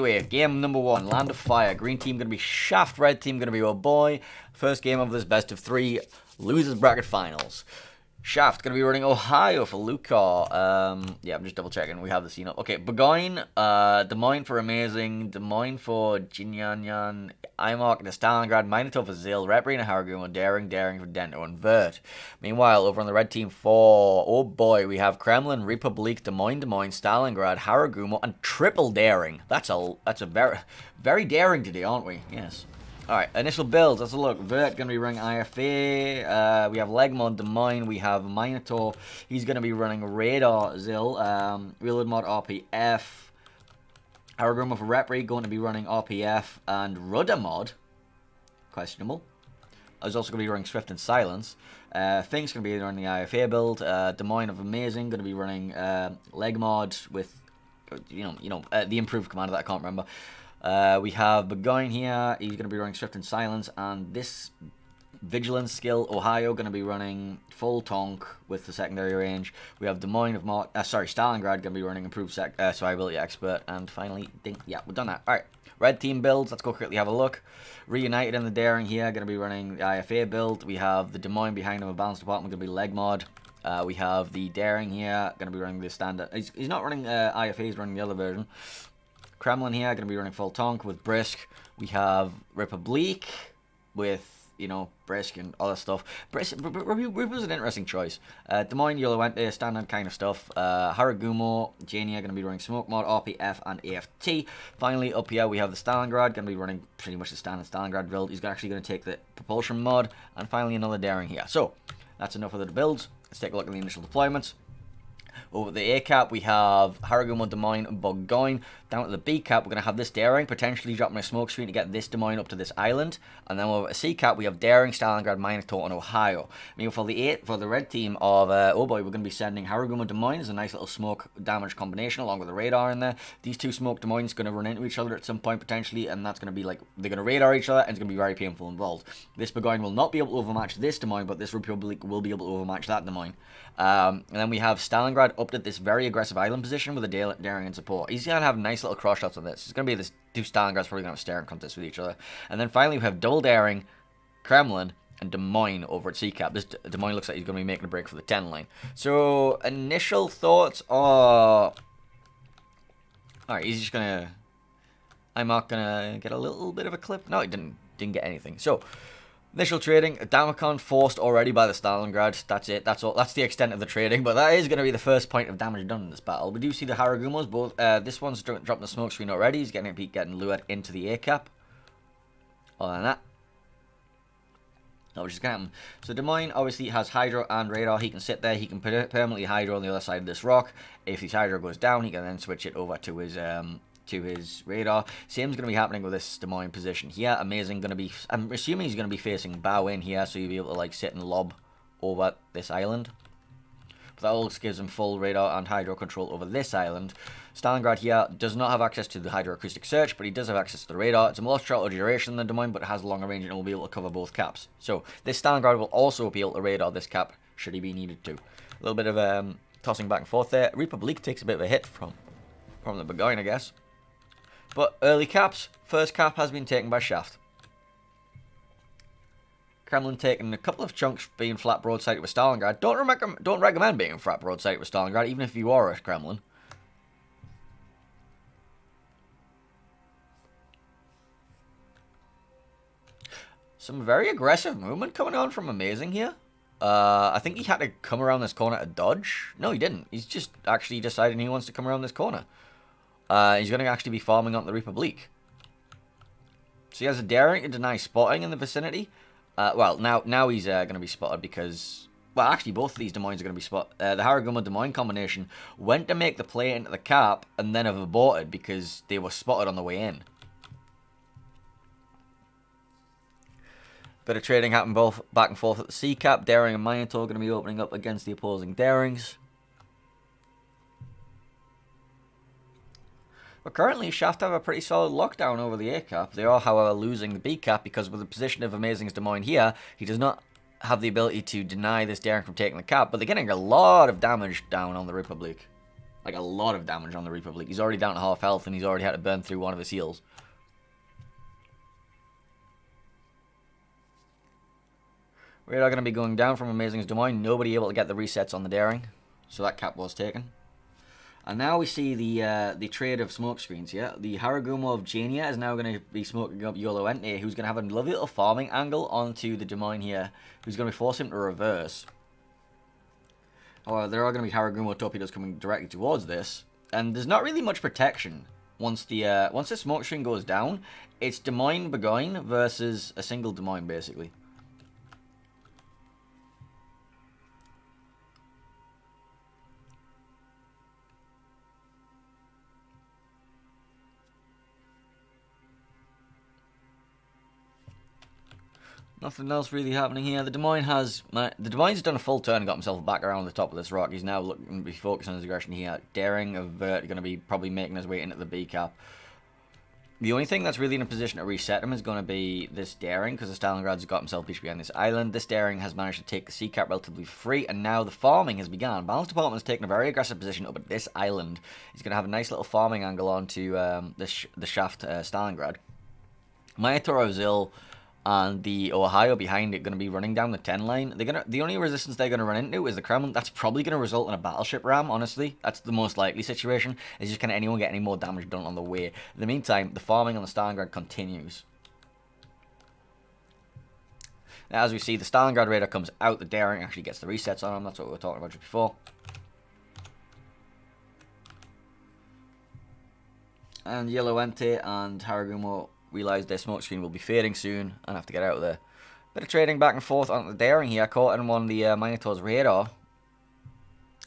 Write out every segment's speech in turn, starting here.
way. Game number 1, Land of Fire. Green team going to be Shaft, red team going to be OHBOY. First game of this best of 3 losers bracket finals. Shaft going to be running Ohio for Lucar. Yeah, I'm just double checking. We have the scene up. Okay, Burgoyne, Des Moines for Amazing, Des Moines for Jinyanyan, Imark and Stalingrad, Minotaur for Zil, Repreen and Haragumo, Daring for Dento and Vert. Meanwhile, over on the red team for OHBOY, we have Kremlin, Republique, Des Moines, Stalingrad, Haragumo, and triple Daring. That's a very, very daring today, aren't we? Yes. Alright, initial builds, let's look. Vert going to be running IFA. We have Legmod, Des Moines. We have Minotaur. He's going to be running Radar, Zil. Reload Mod, RPF. Haragumo for Repri, going to be running RPF. And Rudder Mod, questionable. Is also going to be running Swift and Silence. Fink's going to be running the IFA build. Des Moines of Amazing, going to be running Legmod with, the improved commander that I can't remember. We have Burgoyne here. He's going to be running Swift and Silence, and this Vigilance skill, Ohio, going to be running full Tonk with the secondary range. We have Des Moines of Stalingrad going to be running improved survivability expert, and finally, yeah, we've done that. All right, red team builds. Let's go quickly have a look. Reunited and the Daring here going to be running the IFA build. We have the Des Moines behind him, a balance department going to be Legmod. We have the Daring here going to be running the standard. He's not running IFA. He's running the other version. Kremlin here, going to be running full Tonk with Brisk. We have Republique with, Brisk and other stuff. Brisk was an interesting choice. Des Moines, Yellow went there, standard kind of stuff. Haragumo, Jania going to be running Smoke Mod, RPF, and AFT. Finally, up here, we have the Stalingrad, going to be running pretty much the standard Stalingrad build. He's actually going to take the Propulsion Mod. And finally, another Daring here. So, that's enough of the builds. Let's take a look at the initial deployments. Over the A cap, we have Haragumo, Des Moines, Burgoyne. Down at the B cap, we're going to have this Daring, potentially dropping a smoke screen to get this Des Moines up to this island. And then over at C cap, we have Daring, Stalingrad, Minotaur, and Ohio. I mean, for the red team of OHBOY, we're going to be sending Haragumo, Des Moines as a nice little smoke damage combination along with the radar in there. These two smoke Des Moines going to run into each other at some point potentially, and that's going to be like, they're going to radar each other, and it's going to be very painful involved. This Burgoyne will not be able to overmatch this Des Moines, but this Republic will be able to overmatch that Des Moines. And then we have Stalingrad up at this very aggressive island position with a Daring and support. He's going to have nice little cross shots on this. It's going to be this two Stalingrads probably going to have a staring contest with each other. And then finally we have double Daring, Kremlin, and Des Moines over at C-Cap. This Des Moines looks like he's going to be making a break for the 10 line. So, initial thoughts are... Alright, he's just going to... I'm not going to get a little bit of a clip. No, he didn't get anything. So... Initial trading, Damacon forced already by the Stalingrad. That's it. That's all. That's the extent of the trading. But that is going to be the first point of damage done in this battle. We do see the Haragumos. Both. This one's dropping the smoke screen already. He's getting lured into the A cap. Other than that, which is going to happen. So Des Moines obviously has Hydro and Radar. He can sit there. He can permanently Hydro on the other side of this rock. If his Hydro goes down, he can then switch it over to his radar. Same's going to be happening with this Des Moines position here. Amazing going to be... I'm assuming he's going to be facing bow in here, so you'll be able to like sit and lob over this island. But that also gives him full radar and hydro control over this island. Stalingrad here does not have access to the hydroacoustic search, but he does have access to the radar. It's a more shorter duration than Des Moines, but it has a longer range and will be able to cover both caps. So this Stalingrad will also be able to radar this cap, should he be needed to. A little bit of tossing back and forth there. Republique takes a bit of a hit from the Burgoyne, I guess. But early caps, first cap has been taken by Shaft. Kremlin taking a couple of chunks being flat broadside with Stalingrad. Don't recommend being flat broadside with Stalingrad, even if you are a Kremlin. Some very aggressive movement coming on from Amazing here. I think he had to come around this corner to dodge. No, he didn't. He's just actually deciding he wants to come around this corner. He's going to actually be farming on the Republique. So he has a Daring to deny spotting in the vicinity. Well, now he's going to be spotted because... Well, actually, both of these Des Moines are going to be spotted. The Haragumo-Des Moines combination went to make the play into the cap and then have aborted because they were spotted on the way in. Bit of trading happened both back and forth at the C cap. Daring and Minotaur going to be opening up against the opposing Darings. But currently, Shaft have a pretty solid lockdown over the A cap. They are, however, losing the B cap because with the position of Amazing's Des Moines here, he does not have the ability to deny this Daring from taking the cap, but they're getting a lot of damage down on the Republic. like a lot of damage on the Republic. He's already down to half health, and he's already had to burn through one of his heals. We are going to be going down from Amazing's Des Moines. Nobody able to get the resets on the Daring, so that cap was taken. And now we see the trade of smoke screens here. The Haragumo of Genia is now going to be smoking up Yolo Ente, who's going to have a lovely little farming angle onto the Des Moines here, who's going to force him to reverse. However, there are going to be Haragumo torpedoes coming directly towards this, and there's not really much protection. Once the smoke screen goes down, it's Des Moines Burgoyne versus a single Des Moines, basically. Nothing else really happening here. The Des Moines has done a full turn and got himself back around the top of this rock. He's now looking to be focused on his aggression here. Daring of Vert going to be probably making his way into the B cap. The only thing that's really in a position to reset him is going to be this Daring, because the Stalingrad's got himself beached behind this island. This Daring has managed to take the C cap relatively free, and now the farming has begun. Balance Department has taken a very aggressive position up at this island. He's going to have a nice little farming angle onto the shaft Stalingrad. Minotaur of Zil and the Ohio behind it going to be running down the 10 line. The only resistance they're going to run into is the Kremlin. That's probably going to result in a battleship ram, honestly. That's the most likely situation. Is just, can anyone get any more damage done on the way? In the meantime, the farming on the Stalingrad continues. Now, as we see, the Stalingrad Raider comes out. The Daring actually gets the resets on him. That's what we were talking about just before. And Yellow Ente and Haragumo realize their smoke screen will be fading soon and have to get out of there. Bit of trading back and forth on the Daring here, caught in one of the Minotaur's radar.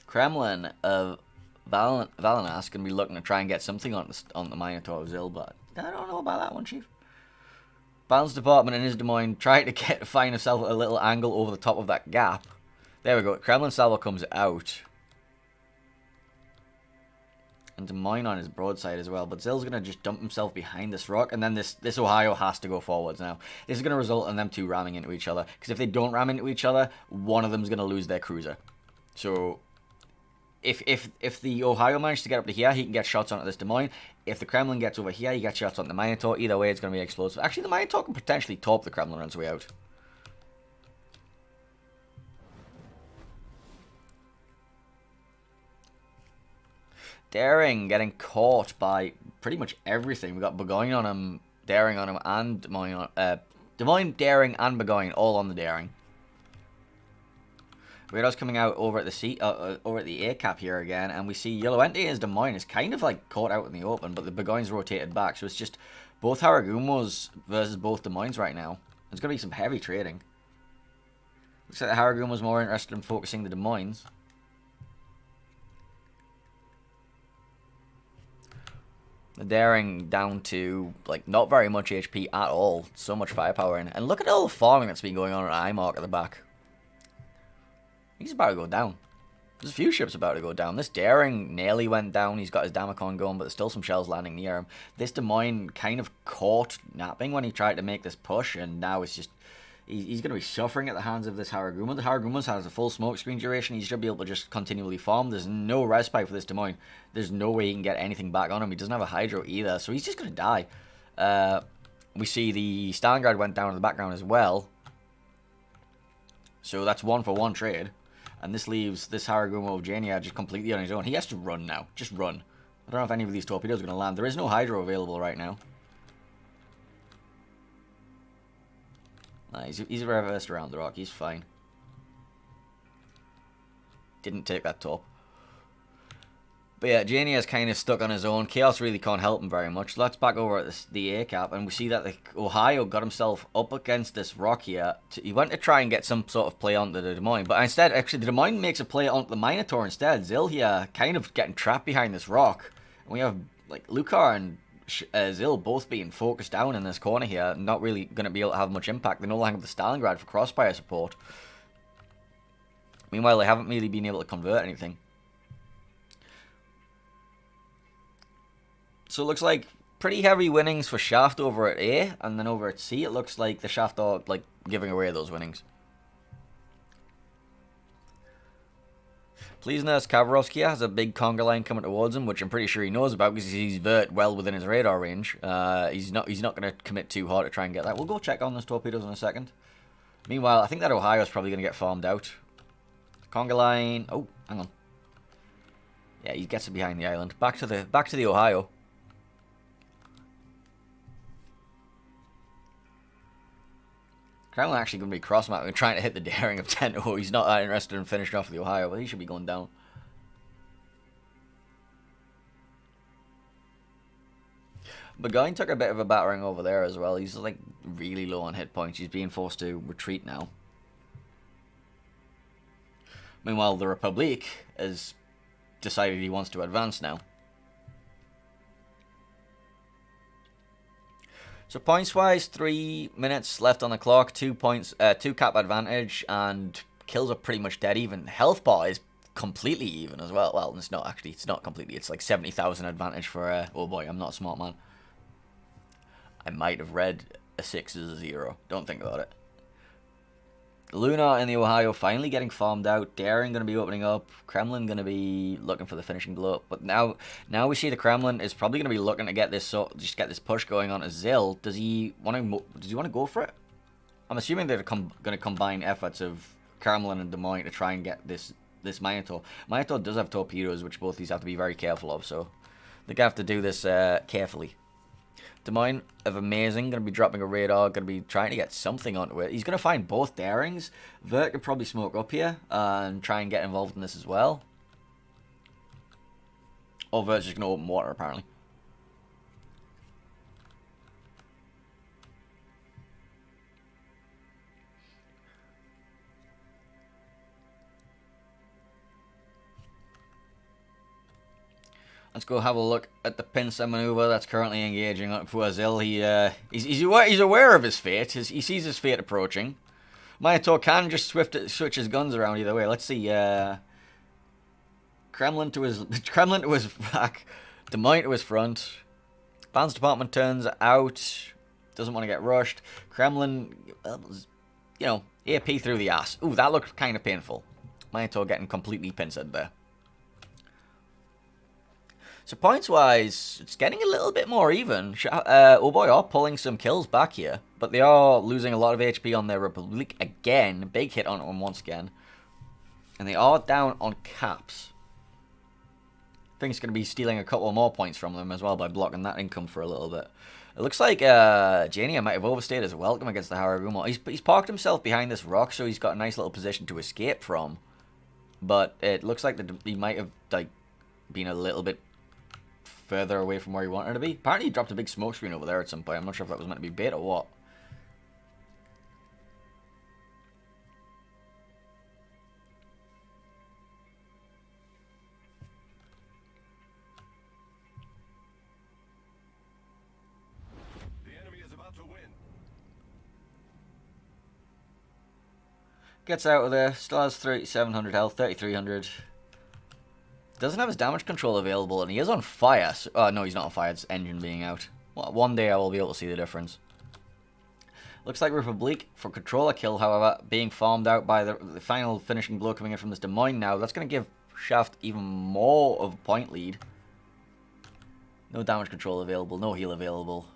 Kremlin of Valenas going to be looking to try and get something on the Minotaur of Zil, but I don't know about that one, Chief. Balance Department in his Des Moines trying to find himself a little angle over the top of that gap. There we go. Kremlin Salvo comes out. And Des Moines on his broadside as well. But Zill's going to just dump himself behind this rock. And then this Ohio has to go forwards now. This is going to result in them two ramming into each other. Because if they don't ram into each other, one of them's going to lose their cruiser. So if the Ohio manages to get up to here, he can get shots on at this Des Moines. If the Kremlin gets over here, he gets shots on the Minotaur. Either way, it's going to be explosive. Actually, the Minotaur can potentially top the Kremlin on its way out. Daring getting caught by pretty much everything. We got Burgoyne on him, Daring on him, and Des Moines on Des Moines, Daring, and Burgoyne all on the Daring. Weirdo's coming out over at the over at the A cap here again, and we see Yellow Ente as Des Moines is kind of like caught out in the open, but the Burgoyne's rotated back, so it's just both Haragumos versus both Des Moines right now. There's gonna be some heavy trading. Looks like the Haragumo's more interested in focusing the Des Moines. The Daring down to, like, not very much HP at all. So much firepower in. And look at all the farming that's been going on at IMARC at the back. He's about to go down. There's a few ships about to go down. This Daring nearly went down. He's got his Damacon going, but there's still some shells landing near him. This Des Moines kind of caught napping when he tried to make this push, and now it's just... He's going to be suffering at the hands of this Haragumo. The Haragumo has a full smoke screen duration. He should be able to just continually farm. There's no respite for this Des Moines. There's no way he can get anything back on him. He doesn't have a Hydro either, so he's just going to die. We see the Stalingrad went down in the background as well. So that's 1-for-1 trade. And this leaves this Haragumo of Genia just completely on his own. He has to run now. Just run. I don't know if any of these torpedoes are going to land. There is no Hydro available right now. He's reversed around the rock. He's fine. Didn't take that top. But yeah, Genia's kind of stuck on his own. Chaos really can't help him very much. Let's back over at the A cap, and we see that the Ohio got himself up against this rock here. He went to try and get some sort of play onto the Des Moines, but instead, actually, the Des Moines makes a play onto the Minotaur instead. Zil here kind of getting trapped behind this rock. And we have, like, Lucar and Zil both being focused down in this corner here, not really going to be able to have much impact. They no longer have the Stalingrad for crossfire support. Meanwhile, they haven't really been able to convert anything. So it looks like pretty heavy winnings for Shaft over at A, and then over at C, it looks like the Shaft are like giving away those winnings. Please nurse Kavarovsky has a big conga line coming towards him, which I'm pretty sure he knows about because he's vert well within his radar range. He's not going to commit too hard to try and get that. We'll go check on those torpedoes in a second. Meanwhile, I think that Ohio's probably going to get farmed out. Conga line. Oh, hang on. Yeah, he gets it behind the island. Back to the Ohio. Kremlin actually going to be cross-mapping and trying to hit the daring of 10. Oh, he's not that interested in finishing off the Ohio, but he should be going down. Burgoyne took a bit of a battering over there as well. He's like really low on hit points. He's being forced to retreat now. Meanwhile, the Republic has decided he wants to advance now. So points-wise, 3 minutes left on the clock, 2 points, 2 cap advantage, and kills are pretty much dead even. Health bar is completely even as well. Well, it's not actually. It's not completely. It's like 70,000 advantage for. Oh boy, I'm not a smart man. I might have read a 6 as a 0. Don't think about it. Luna and the Ohio finally getting farmed out. Daring going to be opening up. Kremlin going to be looking for the finishing blow. But now we see the Kremlin is probably going to be looking to get this just get this push going on to Zil. Does he want to go for it? I'm assuming they're going to combine efforts of Kremlin and Des Moines to try and get this Minotaur. Minotaur does have torpedoes, which both these have to be very careful of. So they're going to have to do this carefully. Des Moines of amazing, going to be dropping a radar, going to be trying to get something onto it. He's going to find both Darings. Vert could probably smoke up here and try and get involved in this as well. Or Vert's just going to open water, apparently. Let's go have a look at the pincer maneuver that's currently engaging on Zil. He's aware of his fate. He sees his fate approaching. Minotaur can just switch his guns around either way. Let's see. Kremlin to his back. Des Moines to his front. Vance department turns out. Doesn't want to get rushed. Kremlin, AP through the ass. Ooh, that looked kind of painful. Minotaur getting completely pincered there. So points-wise, it's getting a little bit more even. Oh boy, are pulling some kills back here. But they are losing a lot of HP on their Republic again. Big hit on them once again. And they are down on caps. I think it's going to be stealing a couple more points from them as well by blocking that income for a little bit. It looks like Jania might have overstayed his welcome against the Haragumo. He's parked himself behind this rock, so he's got a nice little position to escape from. But it looks like he might have been a little bit further away from where he wanted to be. Apparently he dropped a big smoke screen over there at some point. I'm not sure if that was meant to be bait or what. The enemy is about to win. Gets out of there. Still has 3,700 health, 3,300. Doesn't have his damage control available, and he is on fire. So, no, he's not on fire. It's engine being out. Well, one day I will be able to see the difference. Looks like Republic for controller kill, however, being farmed out by the final finishing blow coming in from this Des Moines now. That's going to give Shaft even more of a point lead. No damage control available. No heal available.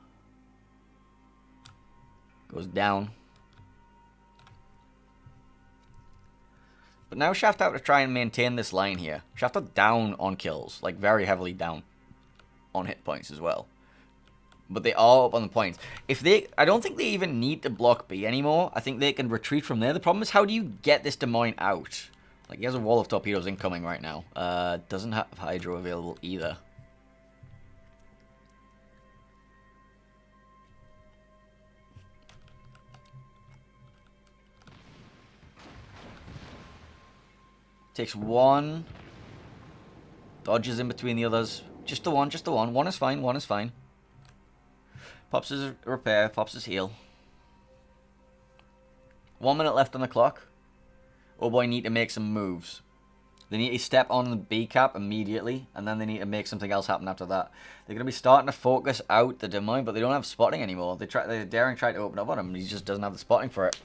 Goes down. But now Shaft have to try and maintain this line here. Shaft are down on kills, like very heavily down on hit points as well. But they are up on the points. I don't think they even need to block B anymore. I think they can retreat from there. The problem is, how do you get this Des Moines out? Like, he has a wall of torpedoes incoming right now. Doesn't have Hydro available either. Takes one. Dodges in between the others. Just the one, just the one. One is fine, one is fine. Pops his repair, pops his heal. 1 minute left on the clock. Oh boy, need to make some moves. They need to step on the B cap immediately, and then they need to make something else happen after that. They're going to be starting to focus out the Des Moines, but they don't have spotting anymore. They're daring try to open up on him, he just doesn't have the spotting for it.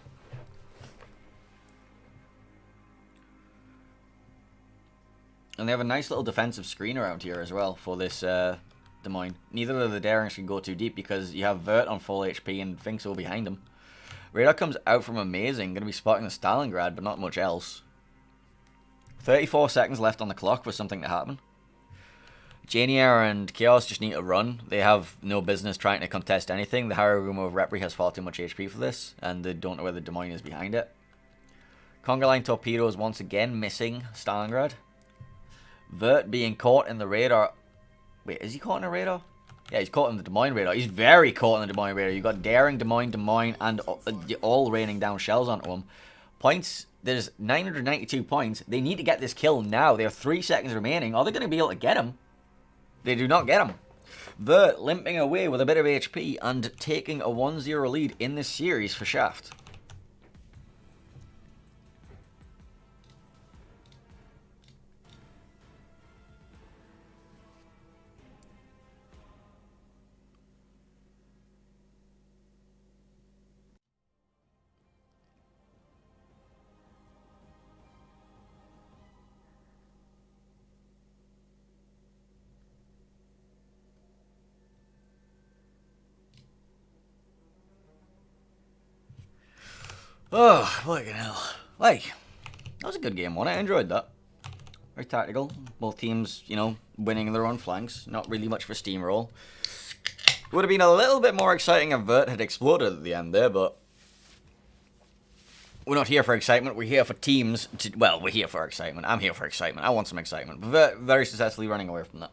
And they have a nice little defensive screen around here as well for this Des Moines. Neither of the Darings can go too deep because you have Vert on full HP and Finksel behind him. Radar comes out from Amazing, going to be spotting the Stalingrad, but not much else. 34 seconds left on the clock for something to happen. Janier and Chaos just need to run. They have no business trying to contest anything. The Haragumo of Repri has far too much HP for this, and they don't know where the Des Moines is behind it. Conga Line Torpedoes once again missing Stalingrad. Vert being caught in the radar. Wait, is he caught in the radar? Yeah, he's caught in the Des Moines radar. He's very caught in the Des Moines radar. You got Daring, Des Moines, and all raining down shells onto him. Points, there's 992 points. They need to get this kill now. They have 3 seconds remaining. Are they going to be able to get him? They do not get him. Vert limping away with a bit of HP and taking a 1-0 lead in this series for Shaft. Oh, fucking hell. Like, that was a good game, wasn't it? I enjoyed that. Very tactical. Both teams, you know, winning their own flanks. Not really much for steamroll. Would have been a little bit more exciting if Vert had exploded at the end there, but we're not here for excitement. We're here for teams. Well, we're here for excitement. I'm here for excitement. I want some excitement. But Vert very successfully running away from that.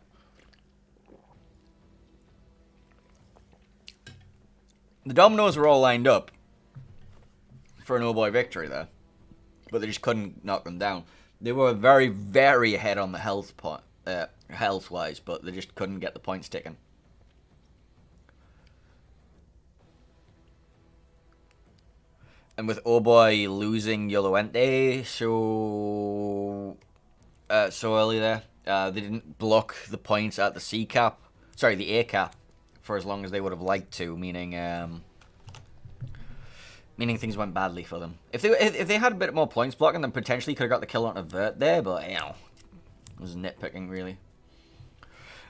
The dominoes were all lined up for an OHBOY victory there, but they just couldn't knock them down. They were very, very ahead on the health-wise, but they just couldn't get the points ticking. And with OHBOY losing Yoloente so early there, they didn't block the points at the C cap, sorry, the A cap, for as long as they would have liked to, meaning things went badly for them. If they had a bit more points blocking, then potentially could have got the kill on a Vert there, but, you know, it was nitpicking, really.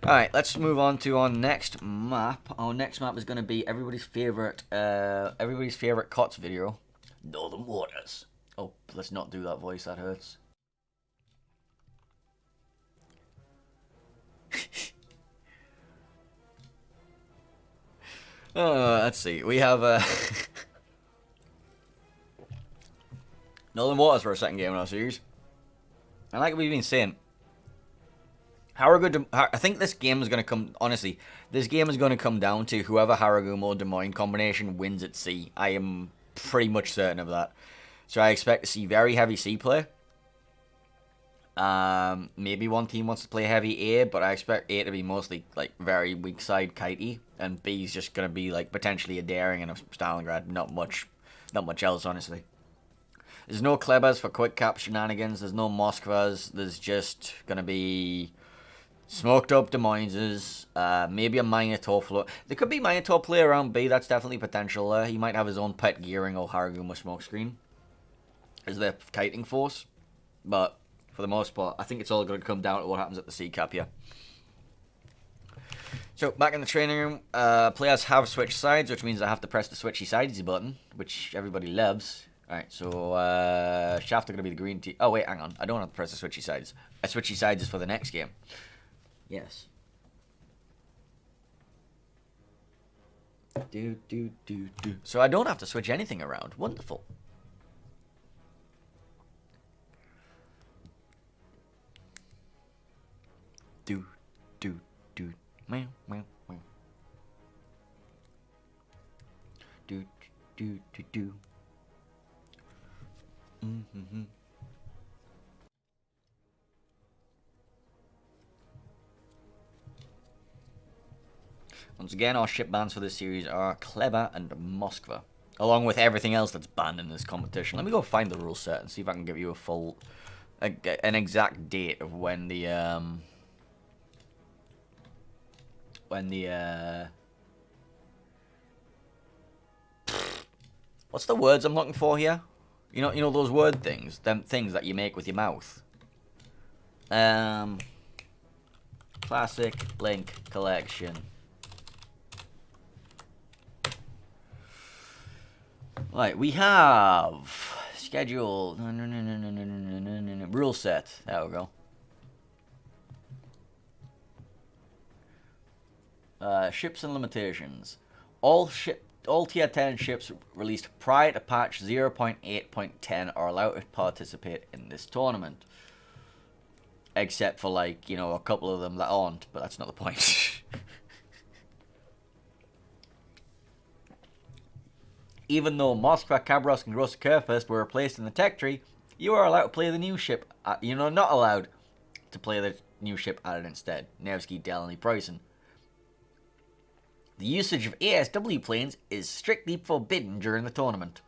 Alright, let's move on to our next map. Our next map is going to be everybody's favorite COTS video, Northern Waters. Oh, let's not do that voice, that hurts. Let's see, we have Northern Waters for a second game in our series. And like we've been saying, I think this game is going to come, honestly, this game is going to come down to whoever Haragumo Des Moines combination wins at C. I am pretty much certain of that. So I expect to see very heavy C play. Maybe one team wants to play heavy A, but I expect A to be mostly like very weak side kitey, and B is just going to be like potentially a Daring and a Stalingrad. Not much else, honestly. There's no Klebas for quick cap shenanigans. There's no Moskvas. There's just going to be smoked up Des Moineses. Maybe a Minotaur float. There could be Minotaur play around B. That's definitely potential there. He might have his own pet gearing or Haragumo smokescreen as their kiting force. But for the most part, I think it's all going to come down to what happens at the C cap here. So, back in the training room, players have switched sides, which means I have to press the switchy sides button, which everybody loves. Alright, so Shaft are going to be the green team. Oh, wait, hang on. I don't have to press the switchy sides. A switchy sides is for the next game. Yes. So I don't have to switch anything around. Wonderful. Meow, meow, meow. Once again, our ship bans for this series are Kleber and Moskva, along with everything else that's banned in this competition. Let me go find the rule set and see if I can give you a full, an exact date of when the what's the words I'm looking for here? You know those word things, them things that you make with your mouth. Classic Link Collection. Right, we have schedule. Rule set. There we go. Ships and limitations. All tier 10 ships released prior to patch 0.8.10 are allowed to participate in this tournament. Except for, like, you know, a couple of them that aren't, but that's not the point. Even though Moskva, Cabros, and Grossa Kerfest were replaced in the tech tree, you are allowed to play the new ship. You're not allowed to play the new ship added instead. Nevsky, Delany, Preußen. The usage of ASW planes is strictly forbidden during the tournament.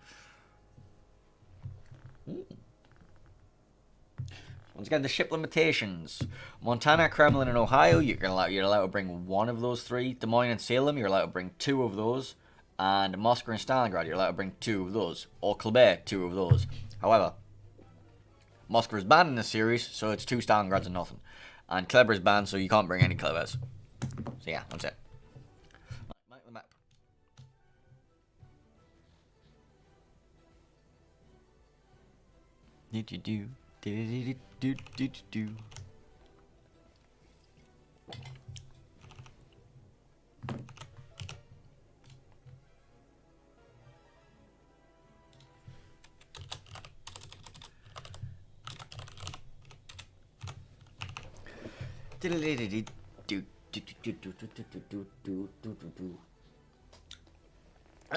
Once again, the ship limitations. Montana, Kremlin, and Ohio, you're allowed to bring one of those three. Des Moines and Salem, you're allowed to bring two of those. And Moscow and Stalingrad, you're allowed to bring two of those. Or Quebec, two of those. However, Moscow is banned in this series, so it's two Stalingrads and nothing. And Kleber is banned, so you can't bring any Klebers. So yeah, that's it. Right, the map. Do.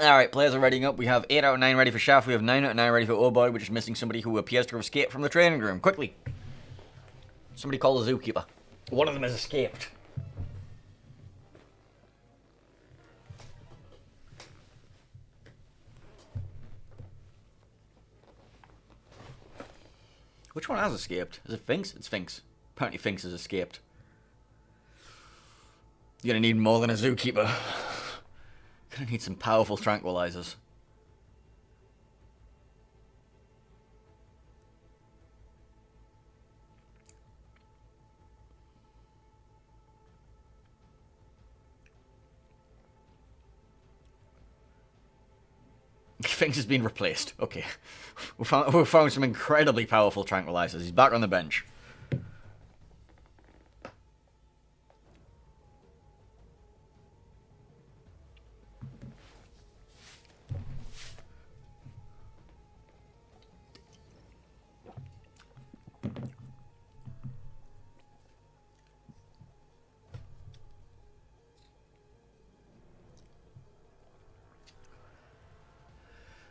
Alright, players are readying up. We have 8 out of 9 ready for Shaft. We have 9 out of 9 ready for OHBOY. We're just missing somebody who appears to have escaped from the training room. Quickly. Somebody call the zookeeper. One of them has escaped. Which one has escaped? Is it Finks? It's Finks. Apparently Finks has escaped. You're gonna need more than a zookeeper. Gonna need some powerful tranquilizers. Finks has been replaced. Okay. We found some incredibly powerful tranquilizers. He's back on the bench.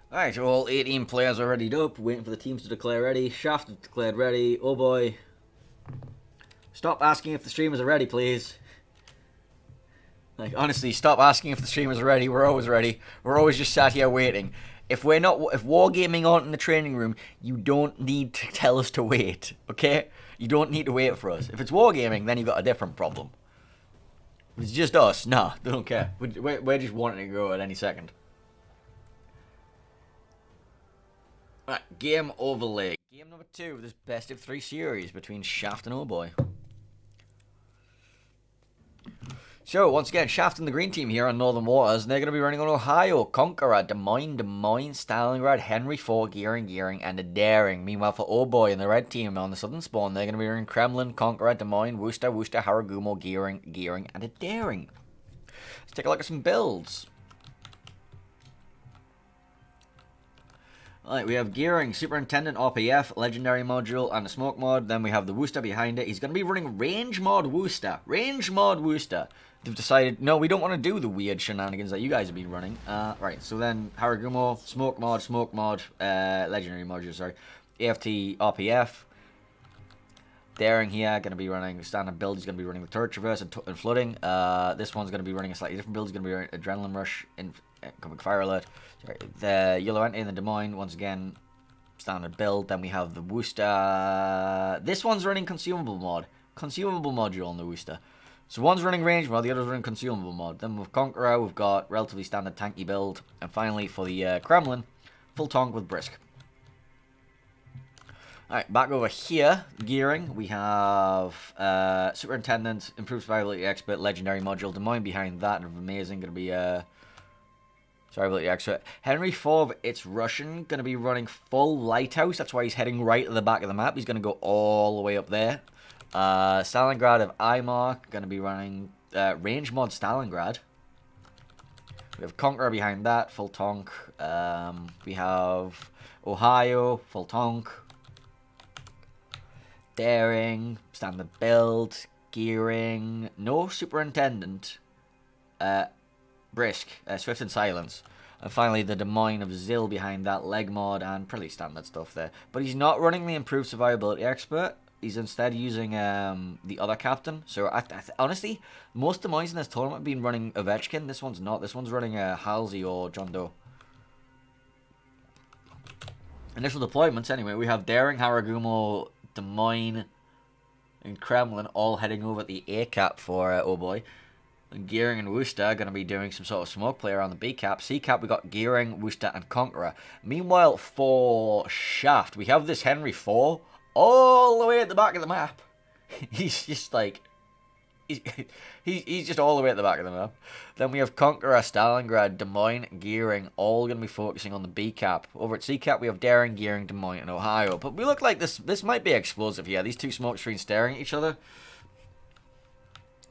Alright, so all 18 players are readied up, waiting for the teams to declare ready. Shaft is declared ready. OHBOY. Stop asking if the streamers are ready, please. Like, honestly, stop asking if the streamers are ready. We're always ready. We're always just sat here waiting. If Wargaming aren't in the training room, you don't need to tell us to wait, okay? You don't need to wait for us. If it's Wargaming, then you've got a different problem. If it's just us, nah, they don't care. We're just wanting to go at any second. Right, game overlay. Game number 2 of this best of 3 series between Shaft and OHBOY. So, once again, Shaft and the green team here on Northern Waters, and they're going to be running on Ohio, Conqueror, Des Moines, Stalingrad, Henry IV, Gearing, and a Daring. Meanwhile, for OHBOY and the red team on the southern spawn, they're going to be running Kremlin, Conqueror, Des Moines, Worcester, Haragumo, Gearing, and a Daring. Let's take a look at some builds. Alright, we have Gearing, Superintendent, RPF, Legendary Module, and a Smoke Mod. Then we have the Worcester behind it. He's going to be running Range Mod Worcester. Range Mod Worcester. They've decided, no, we don't want to do the weird shenanigans that you guys have been running. Right, so then Haragumo, Smoke Mod, Legendary Module, sorry. AFT, RPF. Daring here, going to be running standard build. He's going to be running the Turret Traverse and Flooding. This one's going to be running a slightly different build. He's going to be running Adrenaline Rush, Incoming Fire Alert. Sorry, the Yellow Ante and the Des Moines, once again, standard build. Then we have the Worcester. This one's running Consumable Mod. Consumable Module on the Worcester. So one's running Range Mod, the other's running Consumable Mod. Then with Conqueror, we've got relatively standard tanky build. And finally, for the Kremlin, full tank with Brisk. Alright, back over here. Gearing. We have Superintendent, Improved Survivability Expert, Legendary Module. Des Moines behind that. And amazing. Going to be Survivability Expert. Henry IV, it's Russian. Going to be running full Lighthouse. That's why he's heading right to the back of the map. He's going to go all the way up there. Stalingrad of IMARC. Going to be running Range Mod Stalingrad. We have Conqueror behind that. Full Tonk. We have Ohio. Full Tonk. Daring, standard build, gearing, no superintendent, brisk, swift and silence, and finally the Des Moines of Zill behind that, leg mod and pretty standard stuff there. But he's not running the improved survivability expert. He's instead using the other captain. So honestly, most Des Moines in this tournament have been running Ovechkin. This one's not. This one's running Halsey or John Doe. Initial deployments anyway. We have Daring, Haragumo, Des Moines and Kremlin all heading over at the A cap for Oh Boy. And Gearing and Worcester are going to be doing some sort of smoke play around the B cap. C cap, we got Gearing, Worcester, and Conqueror. Meanwhile, for Shaft, we have this Henry IV all the way at the back of the map. He's just like... He's just all the way at the back of the map. Then we have Conqueror, Stalingrad, Des Moines, Gearing, all going to be focusing on the B cap. Over at C cap, we have Daring, Gearing, Des Moines, and Ohio. But we look like this might be explosive here. These two smoke screens staring at each other.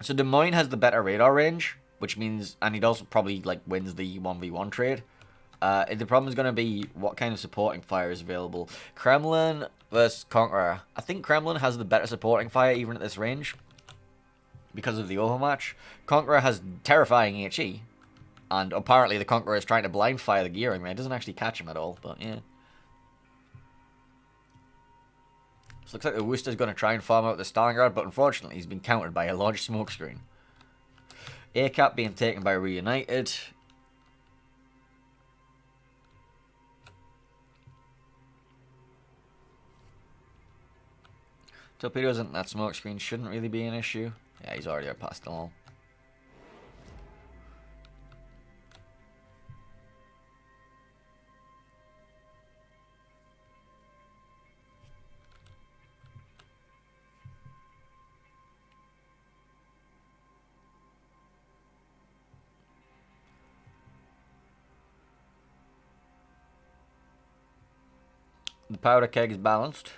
So Des Moines has the better radar range, which means, and he also probably like wins the 1v1 trade. The problem is going to be what kind of supporting fire is available. Kremlin versus Conqueror. I think Kremlin has the better supporting fire even at this range, because of the overmatch. Conqueror has terrifying HE, and apparently the Conqueror is trying to blind fire the Gearing, man. It doesn't actually catch him at all, but yeah. So looks like the Worcester's going to try and farm out the Stalingrad, but unfortunately he's been countered by a large smoke screen. A-Cap being taken by Reunited. Torpedoes in that smoke screen shouldn't really be an issue. Yeah, he's already past them all. The powder keg is balanced.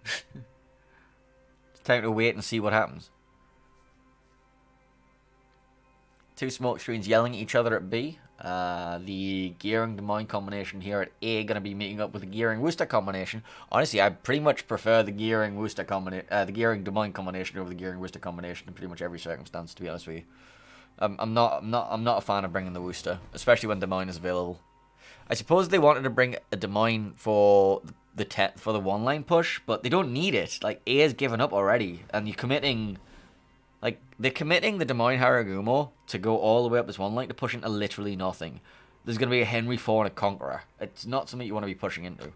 It's time to wait and see what happens. Two smoke screens yelling at each other at B. The Gearing Des Moines combination here at A going to be meeting up with the Gearing Worcester combination. Honestly, I pretty much prefer the Gearing Worcester the Gearing Des Moines combination over the Gearing Worcester combination in pretty much every circumstance. To be honest with you, I'm not a fan of bringing the Worcester, especially when Des Moines is available. I suppose they wanted to bring a Des Moines for the one line push, but they don't need it. Like, A has given up already, and you're committing. Like, they're committing the Des Moines Haragumo to go all the way up this one line to push into literally nothing. There's going to be a Henry IV and a Conqueror. It's not something you want to be pushing into.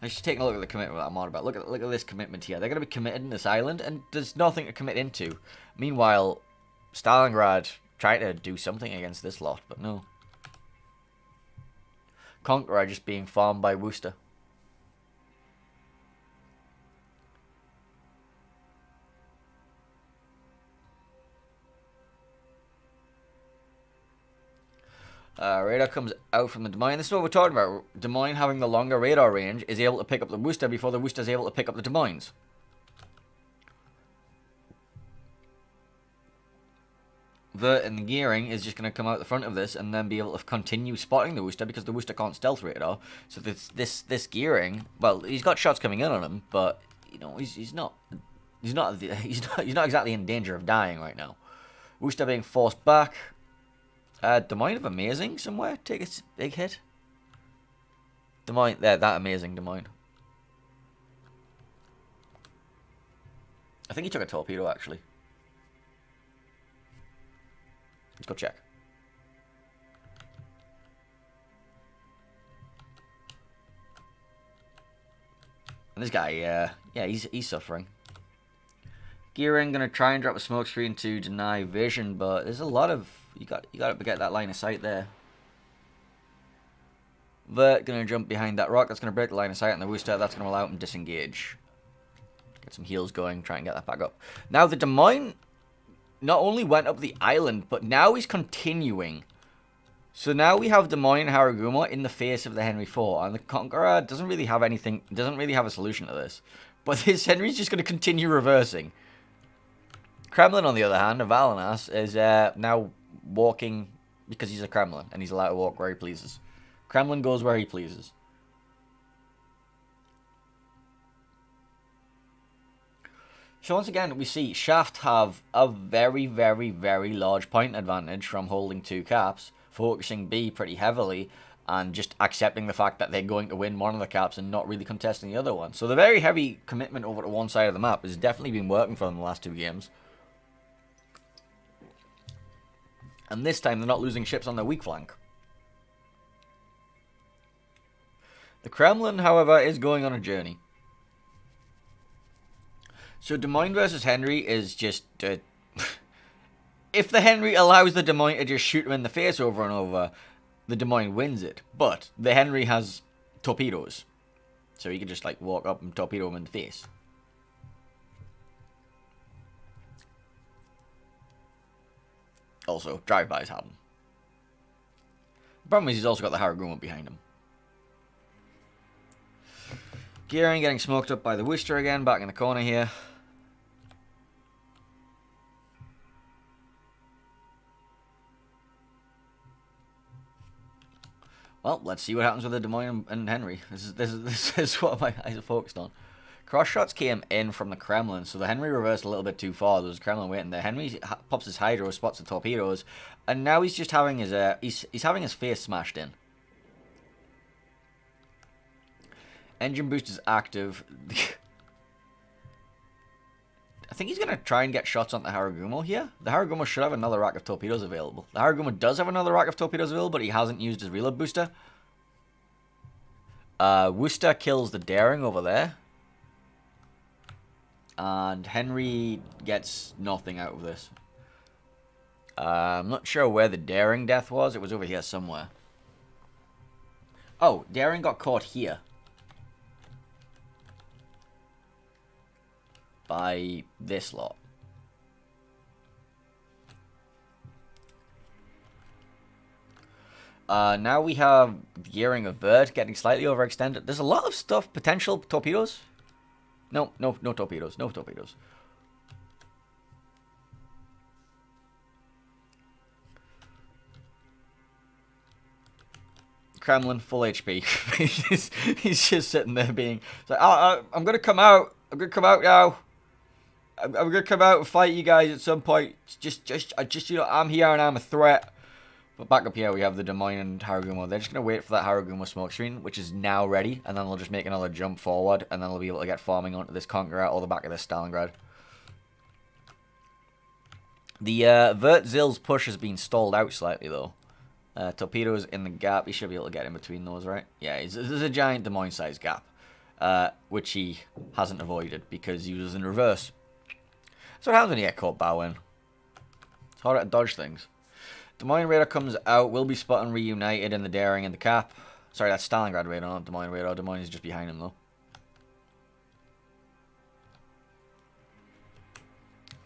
I'm just taking a look at the commitment that I'm on about. Look at this commitment here. They're going to be committed in this island, and there's nothing to commit into. Meanwhile, Stalingrad trying to do something against this lot, but no. Conqueror just being farmed by Worcester. Radar comes out from the Des Moines. This is what we're talking about. Des Moines having the longer radar range is able to pick up the Worcester before the Worcester is able to pick up the Des Moines. Vert and the Gearing is just going to come out the front of this and then be able to continue spotting the Worcester because the Worcester can't stealth radar. So this Gearing, well, he's got shots coming in on him, but you know he's not exactly in danger of dying right now. Worcester being forced back. Des Moines of amazing somewhere. Take a big hit. Des Moines, there, that amazing Des Moines. I think he took a torpedo actually. Let's go check. And this guy, yeah, he's suffering. Gearing gonna try and drop a smoke screen to deny vision, but there's a lot of you got to get that line of sight there. Vert going to jump behind that rock. That's going to break the line of sight on the Worcester. That's going to allow him to disengage. Get some heals going. Try and get that back up. Now, the Des Moines not only went up the island, but now he's continuing. So now we have Des Moines and Haruguma in the face of the Henry IV. And the Conqueror doesn't really have anything, doesn't really have a solution to this. But this Henry's just going to continue reversing. Kremlin, on the other hand, of Valanas, is now walking because he's a Kremlin. And he's allowed to walk where he pleases. Kremlin goes where he pleases. So once again, we see Shaft have a very, very, very large point advantage from holding 2 caps, focusing B pretty heavily, and just accepting the fact that they're going to win one of the caps and not really contesting the other one. So the very heavy commitment over to one side of the map has definitely been working for them the last 2 games. And this time they're not losing ships on their weak flank. The Kremlin, however, is going on a journey. So Des Moines versus Henry is just... if the Henry allows the Des Moines to just shoot him in the face over and over, the Des Moines wins it. But the Henry has torpedoes. So he can just like walk up and torpedo him in the face. Also, drive-bys happen. The problem is he's also got the Haruguma behind him. Gearing getting smoked up by the Worcester again, back in the corner here. Well, let's see what happens with the Des Moines and Henry. This is what my eyes are focused on. Cross shots came in from the Kremlin, so the Henry reversed a little bit too far. There was a Kremlin waiting there. Henry pops his Hydro, spots the torpedoes, and now he's just having his he's having his face smashed in. Engine boost is active. I think he's going to try and get shots on the Haruguma here. The Haruguma should have another rack of torpedoes available. The Haruguma does have another rack of torpedoes available, but he hasn't used his reload booster. Worcester kills the Daring over there. And Henry gets nothing out of this. I'm not sure where the Daring death was. It was over here somewhere. Oh, Daring got caught here. By this lot. Now we have Gearing of Vert getting slightly overextended. There's a lot of stuff. Potential torpedoes. No torpedoes. No torpedoes. Kremlin, full HP. he's just sitting there being like, I'm going to come out. I'm going to come out now. I'm going to come out and fight you guys at some point. Just, you know, I'm here and I'm a threat. But back up here, we have the Des Moines and Haruguma. They're just going to wait for that Haruguma smoke screen, which is now ready. And then they'll just make another jump forward. And then they'll be able to get farming onto this Conqueror or the back of this Stalingrad. The Vert Zill's push has been stalled out slightly, though. Torpedoes in the gap. He should be able to get in between those, right? Yeah, there's a giant Des Moines-sized gap. Which he hasn't avoided because he was in reverse. That's what happens when you get caught bowing. It's harder to dodge things. Des Moines radar comes out. Will be spotting reunited in the Daring and the cap. Sorry, that's Stalingrad radar, not Des Moines radar. Des Moines is just behind him, though.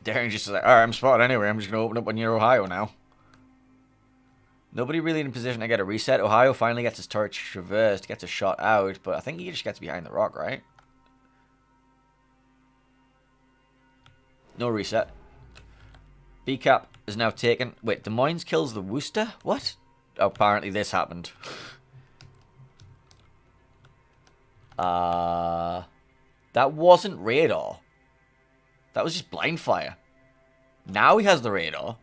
Daring just like, alright, I'm spotted anyway. I'm just going to open up on near Ohio now. Nobody really in a position to get a reset. Ohio finally gets his turret traversed, gets a shot out, but I think he just gets behind the rock, right? No reset. B-cap is now taken. Wait, Des Moines kills the Worcester? What? Oh, apparently this happened. That wasn't radar. That was just blind fire. Now he has the radar.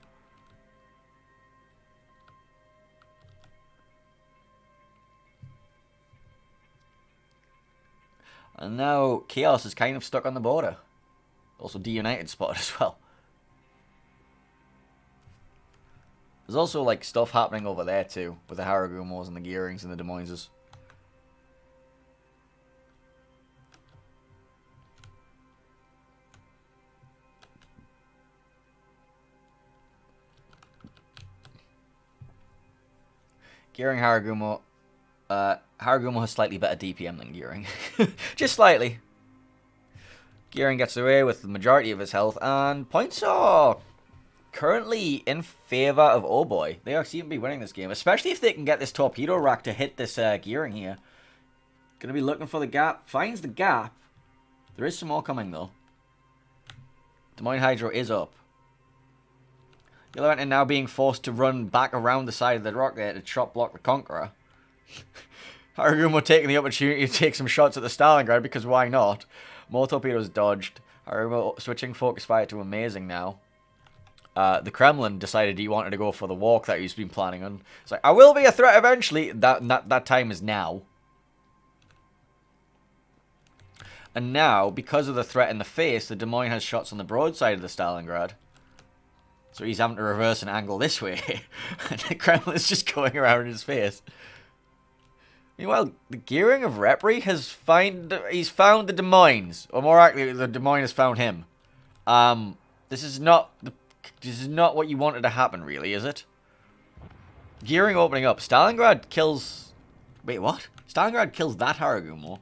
And now Chaos is kind of stuck on the border. Also D-United spotted as well. There's also like stuff happening over there too. With the Harugumos and the Gearings and the Des Moineses. Gearing Haragumo Haragumo has slightly better DPM than Gearing. Just slightly. Gearing gets away with the majority of his health, and points are currently in favor of OHBOY. They seem to be winning this game, especially if they can get this torpedo rack to hit this Gearing here. Gonna be looking for the gap. Finds the gap. There is some more coming, though. Des Moines Hydro is up. Yellow Entity now being forced to run back around the side of the rock there to chop block the Conqueror. Haragumo taking the opportunity to take some shots at the Stalingrad, because why not? More torpedoes dodged. Haragumo switching focus fire to amazing now. The Kremlin decided he wanted to go for the walk that he's been planning on. It's like, I will be a threat eventually. That time is now. And now, because of the threat in the face, the Des Moines has shots on the broadside of the Stalingrad. So he's having to reverse an angle this way. And the Kremlin's just going around in his face. Meanwhile, the Gearing of Repri has found the Des Moines. Or more accurately, the Des Moines has found him. This is not what you wanted to happen, really, is it? Gearing opening up. Stalingrad kills... Wait, what? Stalingrad kills that Haragumo.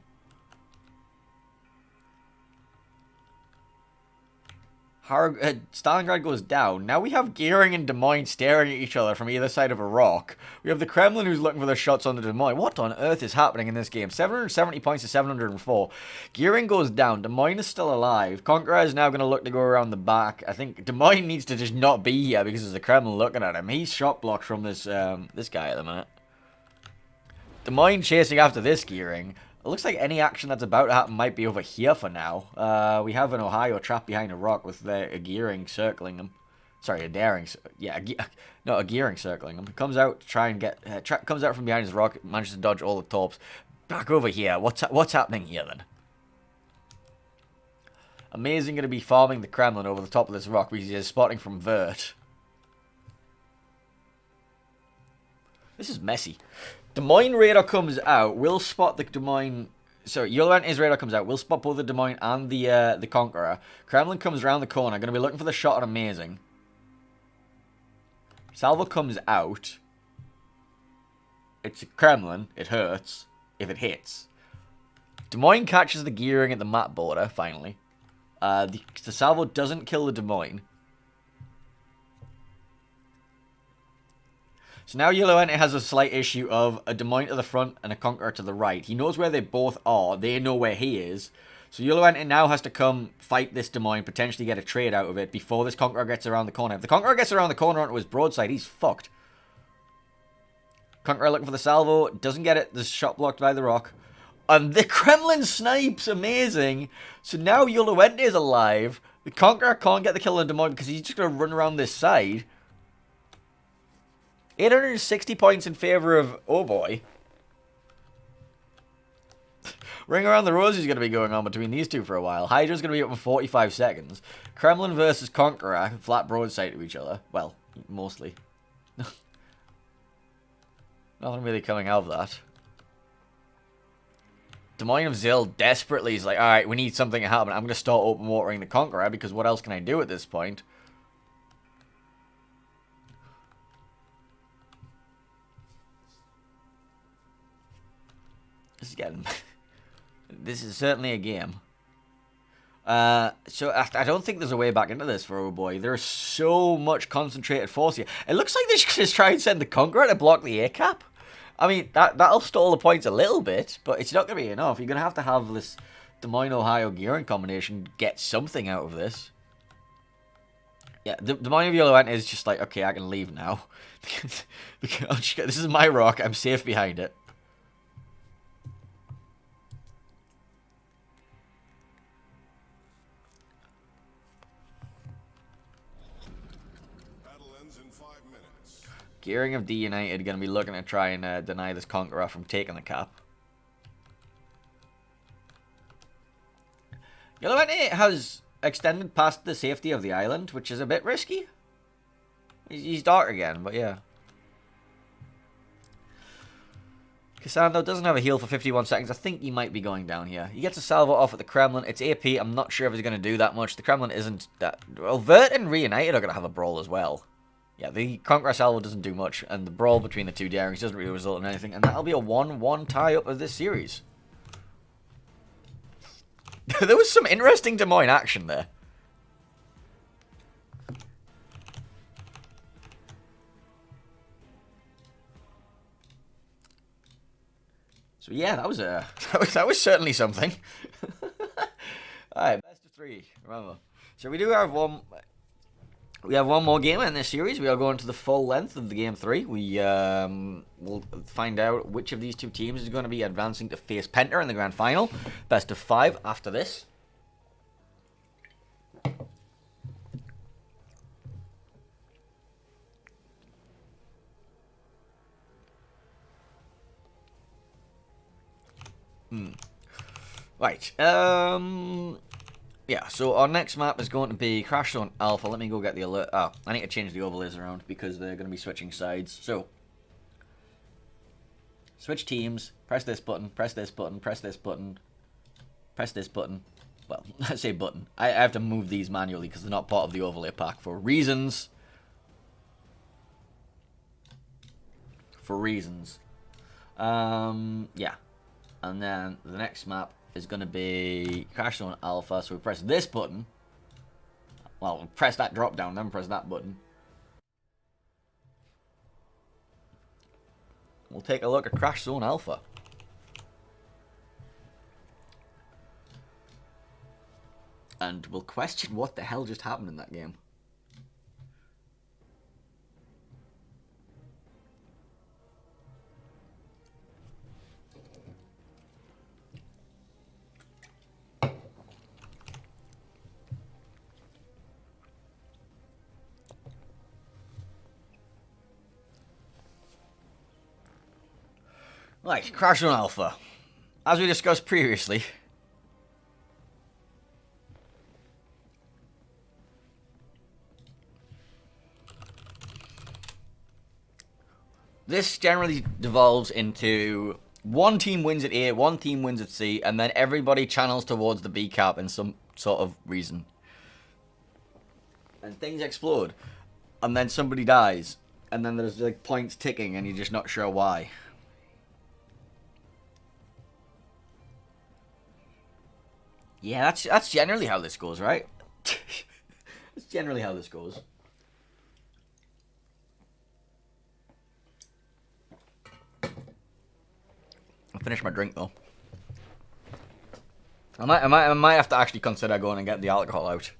Stalingrad goes down. Now we have Gearing and Des Moines staring at each other from either side of a rock. We have the Kremlin who's looking for the shots on the Des Moines. What on earth is happening in this game? 770 points to 704. Gearing goes down. Des Moines is still alive. Conqueror is now going to look to go around the back. I think Des Moines needs to just not be here because there's the Kremlin looking at him. He's shot blocked from this this guy at the minute. Des Moines chasing after this Gearing. It looks like any action that's about to happen might be over here for now. We have an Ohio trapped behind a rock with a Gearing circling him. Sorry, a Daring. Yeah, a Gearing circling him. Comes out to try and get... comes out from behind his rock, manages to dodge all the torps. Back over here. What's happening here, then? Amazing going to be farming the Kremlin over the top of this rock because he's spotting from Vert. This is messy. Des Moines radar comes out. We'll spot the Des Moines... Sorry, Yellow Entity's radar comes out. We'll spot both the Des Moines and the Conqueror. Kremlin comes around the corner. Going to be looking for the shot on Amazing. Salvo comes out. It's a Kremlin. It hurts if it hits. Des Moines catches the Gearing at the map border, finally. The Salvo doesn't kill the Des Moines. So now Yellow Entity has a slight issue of a Des Moines to the front and a Conqueror to the right. He knows where they both are. They know where he is. So Yellow Entity now has to come fight this Des Moines, potentially get a trade out of it before this Conqueror gets around the corner. If the Conqueror gets around the corner onto his broadside, he's fucked. Conqueror looking for the salvo. Doesn't get it. There's shot blocked by the rock. And the Kremlin snipes. Amazing. So now Yellow Entity is alive. The Conqueror can't get the kill on Des Moines because he's just going to run around this side. 860 points in favor of OHBOY. Ring around the rosy is going to be going on between these two for a while. Hydra's going to be up in 45 seconds. Kremlin versus Conqueror, flat broadside to each other. Well, mostly. Nothing really coming out of that. Des Moines of Zill desperately is like, alright, we need something to happen. I'm going to start open watering the Conqueror because what else can I do at this point? This is certainly a game. So I don't think there's a way back into this for OHBOY. There's so much concentrated force here. It looks like they should just try and send the Conqueror to block the A cap. I mean, that'll stall the points a little bit, but it's not going to be enough. You're going to have this Des Moines, Ohio Gearing combination get something out of this. Yeah, the Des Moines of Yellow Ant is just like, okay, I can leave now. This is my rock. I'm safe behind it. Gearing of D United going to be looking to try and deny this Conqueror from taking the cap. Yellow Entity has extended past the safety of the island, which is a bit risky. He's dark again, but yeah. Cassandro doesn't have a heal for 51 seconds. I think he might be going down here. He gets a salvo off at the Kremlin. It's AP. I'm not sure if he's going to do that much. The Kremlin isn't that... Well, Vert and Reunited are going to have a brawl as well. Yeah, the Conqueror Salvo doesn't do much, and the brawl between the two Darings doesn't really result in anything, and that'll be a 1-1 tie-up of this series. There was some interesting Des Moines action there. So yeah, that was that was certainly something. Alright, best of 3, remember. So we do have one. We have one more game in this series. We are going to the full length of the game 3. We will find out which of these two teams is going to be advancing to face Penta in the grand final. Best of 5 after this. Right. Yeah, so our next map is going to be Crash Zone Alpha. Let me go get the alert. Oh, I need to change the overlays around because they're going to be switching sides. So, switch teams, press this button, press this button, press this button, press this button. Well, I say button. I have to move these manually because they're not part of the overlay pack for reasons. Yeah. And then the next map is going to be Crash Zone Alpha. So we press this button. Well, we'll press that drop down, then press that button. We'll take a look at Crash Zone Alpha. And we'll question what the hell just happened in that game. Right, Crash Zone Alpha. As we discussed previously, this generally devolves into one team wins at A, one team wins at C, and then everybody channels towards the B cap in some sort of reason. And things explode. And then somebody dies. And then there's like points ticking and you're just not sure why. Yeah, that's generally how this goes, right? That's generally how this goes. I'll finish my drink though. I might have to actually consider going and get the alcohol out.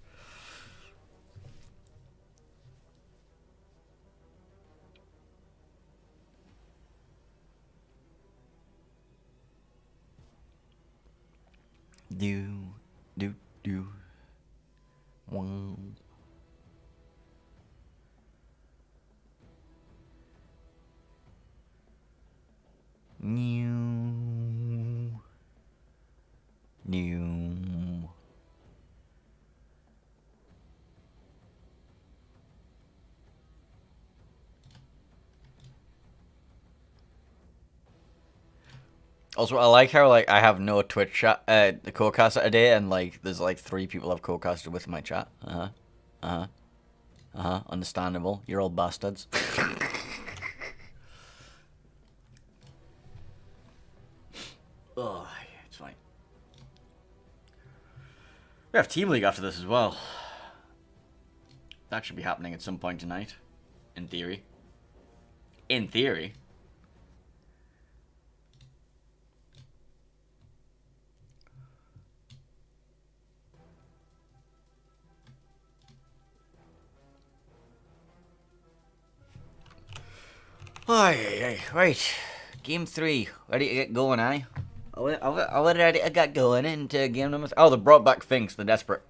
Do. One. New. Also, I like how like I have no Twitch chat, the co-caster today, and like there's like 3 people I've co-casted with in my chat. Understandable. You're all bastards. Oh, it's fine. We have Team League after this as well. That should be happening at some point tonight, in theory. In theory. Right. Game 3. Ready to get going, eh? Are we ready to get going into game number 3? Oh, they brought back Finks, the desperate.